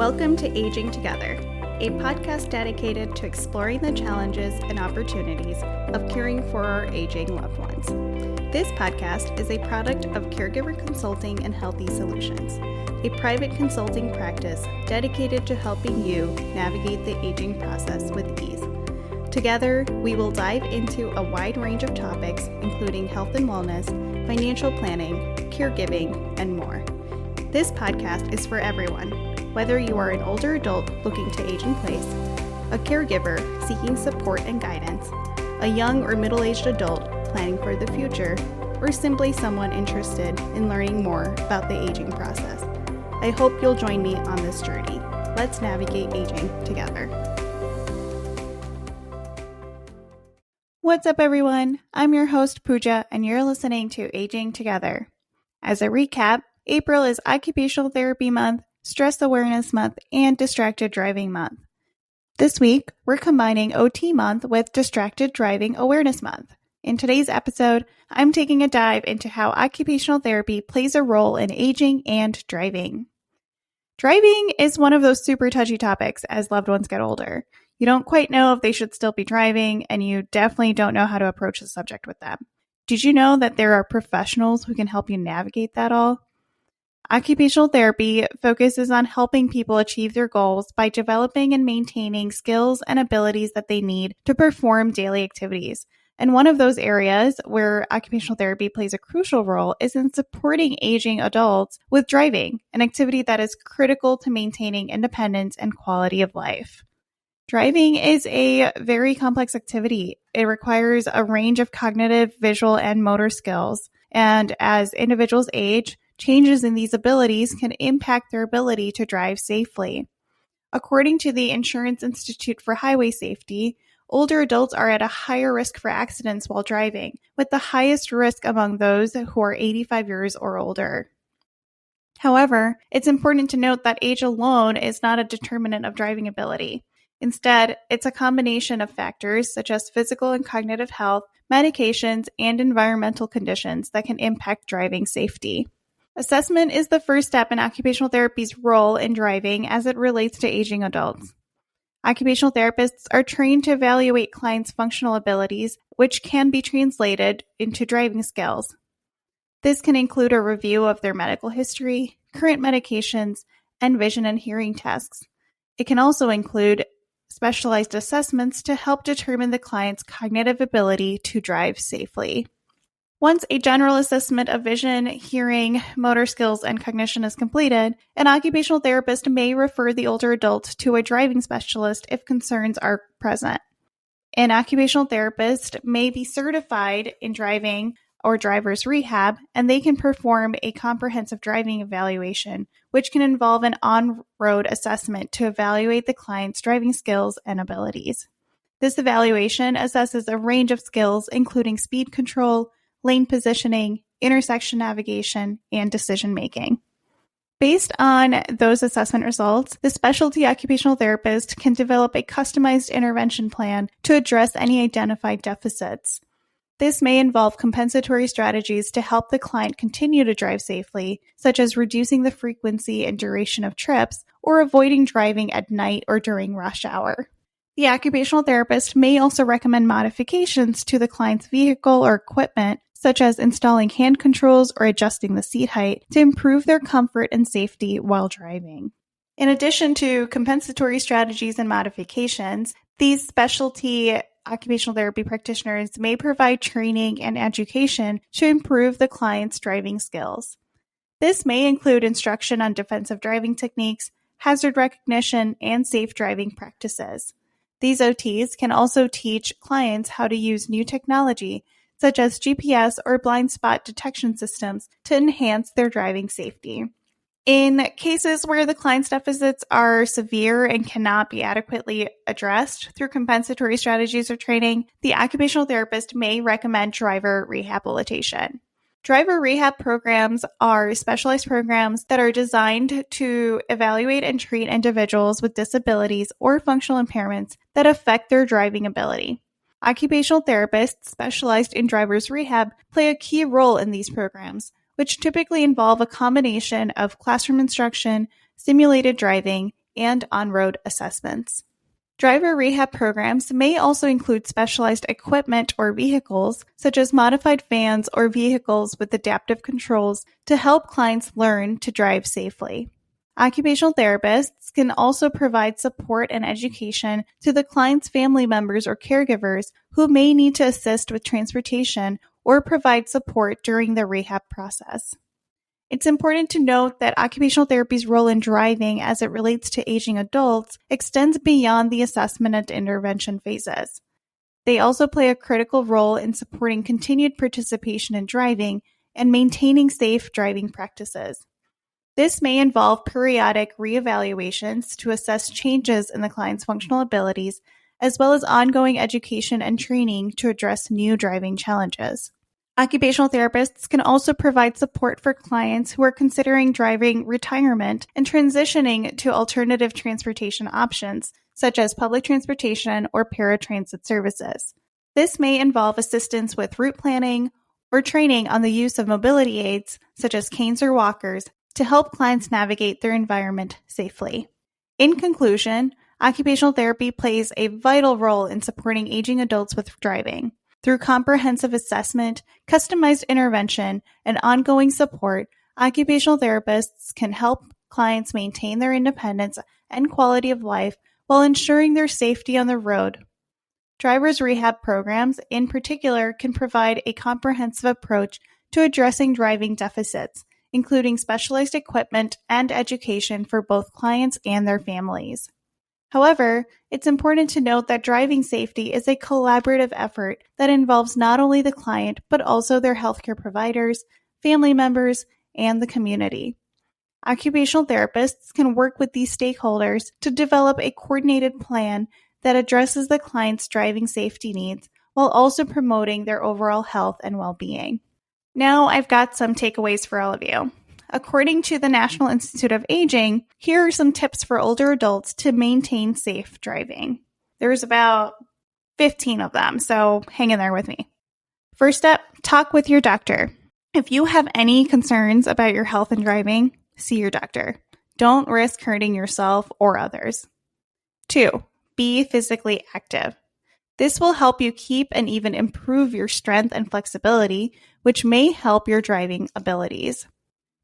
Welcome to Aging Together, a podcast dedicated to exploring the challenges and opportunities of caring for our aging loved ones. This podcast is a product of Caregiver Consulting and Healthy Solutions, a private consulting practice dedicated to helping you navigate the aging process with ease. Together, we will dive into a wide range of topics, including health and wellness, financial planning, caregiving, and more. This podcast is for everyone, whether you are an older adult looking to age in place, a caregiver seeking support and guidance, a young or middle-aged adult planning for the future, or simply someone interested in learning more about the aging process. I hope you'll join me on this journey. Let's navigate aging together. What's up, everyone? I'm your host, Pooja, and you're listening to Aging Together. As a recap, April is Occupational Therapy Month, Stress Awareness Month, and Distracted Driving Month. This week, we're combining OT Month with Distracted Driving Awareness Month. In today's episode, I'm taking a dive into how occupational therapy plays a role in aging and driving. Driving is one of those super touchy topics as loved ones get older. You don't quite know if they should still be driving, and you definitely don't know how to approach the subject with them. Did you know that there are professionals who can help you navigate that all? Occupational therapy focuses on helping people achieve their goals by developing and maintaining skills and abilities that they need to perform daily activities. And one of those areas where occupational therapy plays a crucial role is in supporting aging adults with driving, an activity that is critical to maintaining independence and quality of life. Driving is a very complex activity. It requires a range of cognitive, visual, and motor skills. And as individuals age, changes in these abilities can impact their ability to drive safely. According to the Insurance Institute for Highway Safety, older adults are at a higher risk for accidents while driving, with the highest risk among those who are 85 years or older. However, it's important to note that age alone is not a determinant of driving ability. Instead, it's a combination of factors such as physical and cognitive health, medications, and environmental conditions that can impact driving safety. Assessment is the first step in occupational therapy's role in driving as it relates to aging adults. Occupational therapists are trained to evaluate clients' functional abilities, which can be translated into driving skills. This can include a review of their medical history, current medications, and vision and hearing tests. It can also include specialized assessments to help determine the client's cognitive ability to drive safely. Once a general assessment of vision, hearing, motor skills, and cognition is completed, an occupational therapist may refer the older adult to a driving specialist if concerns are present. An occupational therapist may be certified in driving or driver's rehab, and they can perform a comprehensive driving evaluation, which can involve an on-road assessment to evaluate the client's driving skills and abilities. This evaluation assesses a range of skills, including speed control, lane positioning, intersection navigation, and decision-making. Based on those assessment results, the specialty occupational therapist can develop a customized intervention plan to address any identified deficits. This may involve compensatory strategies to help the client continue to drive safely, such as reducing the frequency and duration of trips or avoiding driving at night or during rush hour. The occupational therapist may also recommend modifications to the client's vehicle or equipment, such as installing hand controls or adjusting the seat height to improve their comfort and safety while driving. In addition to compensatory strategies and modifications, these specialty occupational therapy practitioners may provide training and education to improve the client's driving skills. This may include instruction on defensive driving techniques, hazard recognition, and safe driving practices. These OTs can also teach clients how to use new technology, such as GPS or blind spot detection systems, to enhance their driving safety. In cases where the client's deficits are severe and cannot be adequately addressed through compensatory strategies or training, the occupational therapist may recommend driver rehabilitation. Driver rehab programs are specialized programs that are designed to evaluate and treat individuals with disabilities or functional impairments that affect their driving ability. Occupational therapists specialized in driver's rehab play a key role in these programs, which typically involve a combination of classroom instruction, simulated driving, and on-road assessments. Driver rehab programs may also include specialized equipment or vehicles, such as modified vans or vehicles with adaptive controls to help clients learn to drive safely. Occupational therapists can also provide support and education to the client's family members or caregivers who may need to assist with transportation or provide support during the rehab process. It's important to note that occupational therapy's role in driving as it relates to aging adults extends beyond the assessment and intervention phases. They also play a critical role in supporting continued participation in driving and maintaining safe driving practices. This may involve periodic reevaluations to assess changes in the client's functional abilities, as well as ongoing education and training to address new driving challenges. Occupational therapists can also provide support for clients who are considering driving retirement and transitioning to alternative transportation options, such as public transportation or paratransit services. This may involve assistance with route planning or training on the use of mobility aids, such as canes or walkers, to help clients navigate their environment safely. In conclusion, occupational therapy plays a vital role in supporting aging adults with driving. Through comprehensive assessment, customized intervention, and ongoing support, occupational therapists can help clients maintain their independence and quality of life while ensuring their safety on the road. Drivers' rehab programs, in particular, can provide a comprehensive approach to addressing driving deficits, including specialized equipment and education for both clients and their families. However, it's important to note that driving safety is a collaborative effort that involves not only the client, but also their healthcare providers, family members, and the community. Occupational therapists can work with these stakeholders to develop a coordinated plan that addresses the client's driving safety needs while also promoting their overall health and well-being. Now I've got some takeaways for all of you. According to the National Institute of Aging, here are some tips for older adults to maintain safe driving. There's about 15 of them, so hang in there with me. First up, talk with your doctor. If you have any concerns about your health and driving, see your doctor. Don't risk hurting yourself or others. 2, be physically active. This will help you keep and even improve your strength and flexibility, which may help your driving abilities.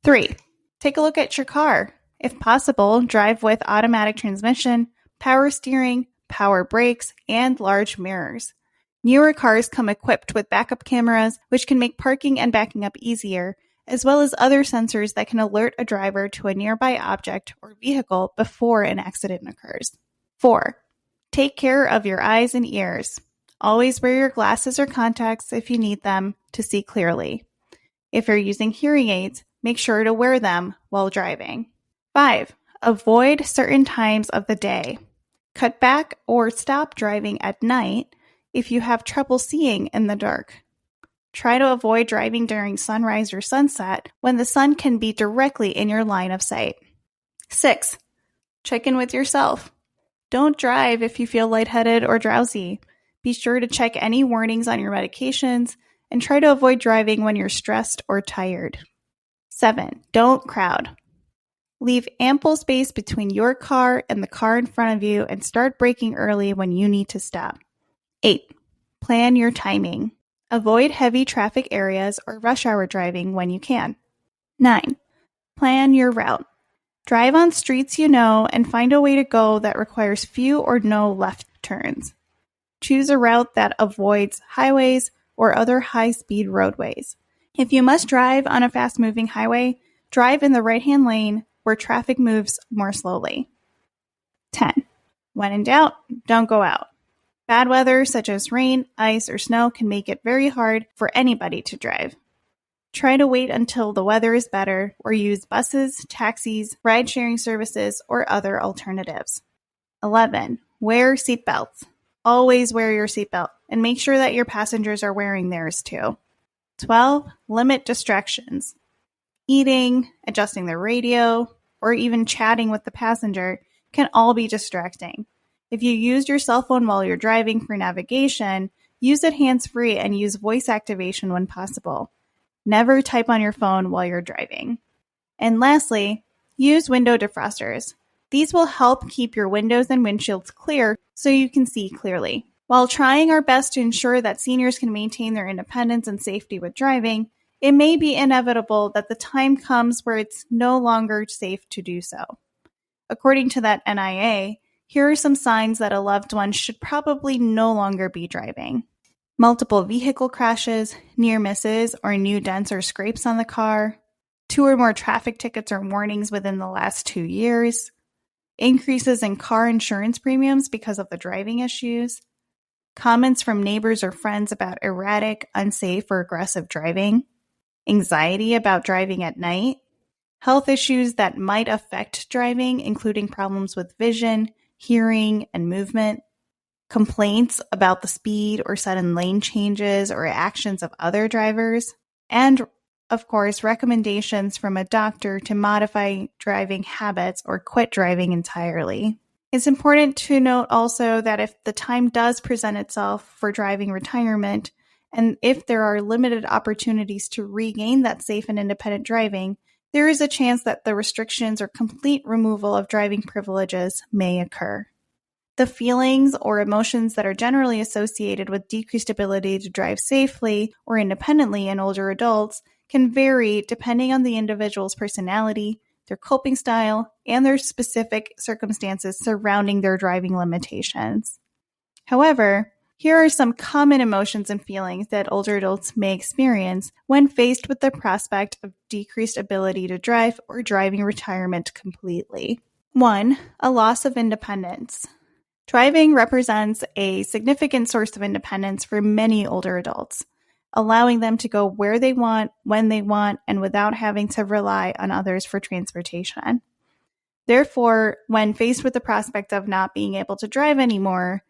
3, take a look at your car. If possible, drive with automatic transmission, power steering, power brakes, and large mirrors. Newer cars come equipped with backup cameras, which can make parking and backing up easier, as well as other sensors that can alert a driver to a nearby object or vehicle before an accident occurs. 4, take care of your eyes and ears. Always wear your glasses or contacts if you need them to see clearly. If you're using hearing aids, make sure to wear them while driving. 5, avoid certain times of the day. Cut back or stop driving at night if you have trouble seeing in the dark. Try to avoid driving during sunrise or sunset when the sun can be directly in your line of sight. 6, check in with yourself. Don't drive if you feel lightheaded or drowsy. Be sure to check any warnings on your medications and try to avoid driving when you're stressed or tired. 7, don't crowd. Leave ample space between your car and the car in front of you and start braking early when you need to stop. 8, plan your timing. Avoid heavy traffic areas or rush hour driving when you can. 9, plan your route. Drive on streets you know and find a way to go that requires few or no left turns. Choose a route that avoids highways or other high-speed roadways. If you must drive on a fast-moving highway, drive in the right-hand lane where traffic moves more slowly. 10, when in doubt, don't go out. Bad weather such as rain, ice, or snow can make it very hard for anybody to drive. Try to wait until the weather is better or use buses, taxis, ride-sharing services, or other alternatives. 11, wear seatbelts. Always wear your seatbelt and make sure that your passengers are wearing theirs too. 12, limit distractions. Eating, adjusting the radio, or even chatting with the passenger can all be distracting. If you use your cell phone while you're driving for navigation, use it hands-free and use voice activation when possible. Never type on your phone while you're driving. And lastly, use window defrosters. These will help keep your windows and windshields clear so you can see clearly. While trying our best to ensure that seniors can maintain their independence and safety with driving, it may be inevitable that the time comes where it's no longer safe to do so. According to that NIA, here are some signs that a loved one should probably no longer be driving. Multiple vehicle crashes, near misses, or new dents or scrapes on the car, 2 or more traffic tickets or warnings within the last 2 years, increases in car insurance premiums because of the driving issues, comments from neighbors or friends about erratic, unsafe, or aggressive driving, anxiety about driving at night, health issues that might affect driving, including problems with vision, hearing, and movement, complaints about the speed or sudden lane changes or actions of other drivers, and, of course, recommendations from a doctor to modify driving habits or quit driving entirely. It's important to note also that if the time does present itself for driving retirement, and if there are limited opportunities to regain that safe and independent driving, there is a chance that the restrictions or complete removal of driving privileges may occur. The feelings or emotions that are generally associated with decreased ability to drive safely or independently in older adults can vary depending on the individual's personality, their coping style, and their specific circumstances surrounding their driving limitations. However, here are some common emotions and feelings that older adults may experience when faced with the prospect of decreased ability to drive or driving retirement completely. 1. A loss of independence. Driving represents a significant source of independence for many older adults, allowing them to go where they want, when they want, and without having to rely on others for transportation. Therefore, when faced with the prospect of not being able to drive anymore,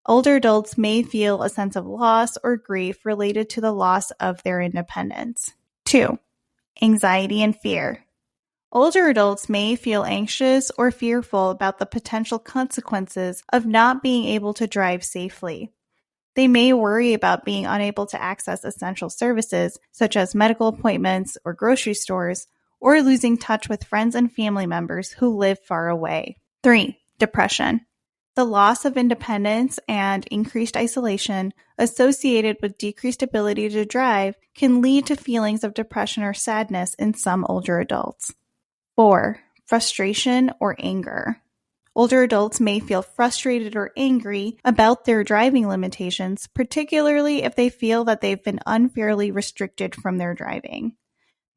older adults may feel a sense of loss or grief related to the loss of their independence. 2. Anxiety and fear. Older adults may feel anxious or fearful about the potential consequences of not being able to drive safely. They may worry about being unable to access essential services, such as medical appointments or grocery stores, or losing touch with friends and family members who live far away. 3. Depression. The loss of independence and increased isolation associated with decreased ability to drive can lead to feelings of depression or sadness in some older adults. 4. Frustration or anger. Older adults may feel frustrated or angry about their driving limitations, particularly if they feel that they've been unfairly restricted from their driving.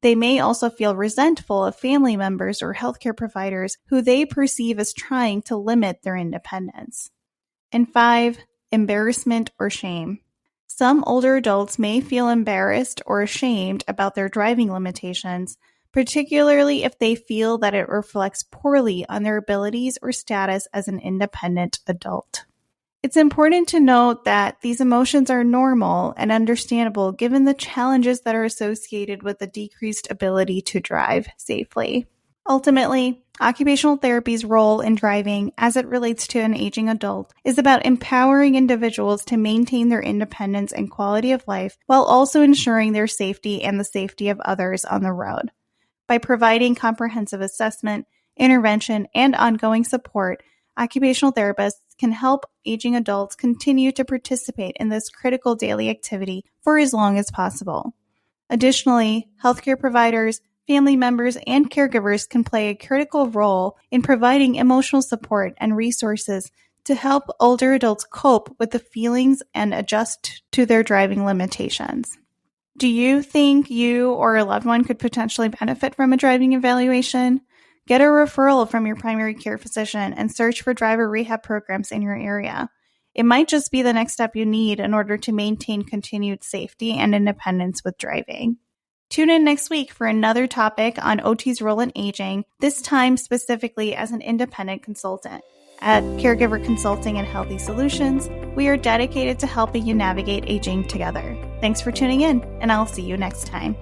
They may also feel resentful of family members or healthcare providers who they perceive as trying to limit their independence. And 5. Embarrassment or shame. Some older adults may feel embarrassed or ashamed about their driving limitations, particularly if they feel that it reflects poorly on their abilities or status as an independent adult. It's important to note that these emotions are normal and understandable given the challenges that are associated with the decreased ability to drive safely. Ultimately, occupational therapy's role in driving as it relates to an aging adult is about empowering individuals to maintain their independence and quality of life while also ensuring their safety and the safety of others on the road. By providing comprehensive assessment, intervention, and ongoing support, occupational therapists can help aging adults continue to participate in this critical daily activity for as long as possible. Additionally, healthcare providers, family members, and caregivers can play a critical role in providing emotional support and resources to help older adults cope with the feelings and adjust to their driving limitations. Do you think you or a loved one could potentially benefit from a driving evaluation? Get a referral from your primary care physician and search for driver rehab programs in your area. It might just be the next step you need in order to maintain continued safety and independence with driving. Tune in next week for another topic on OT's role in aging, this time specifically as an independent consultant. At Caregiver Consulting and Healthy Solutions, we are dedicated to helping you navigate aging together. Thanks for tuning in, and I'll see you next time.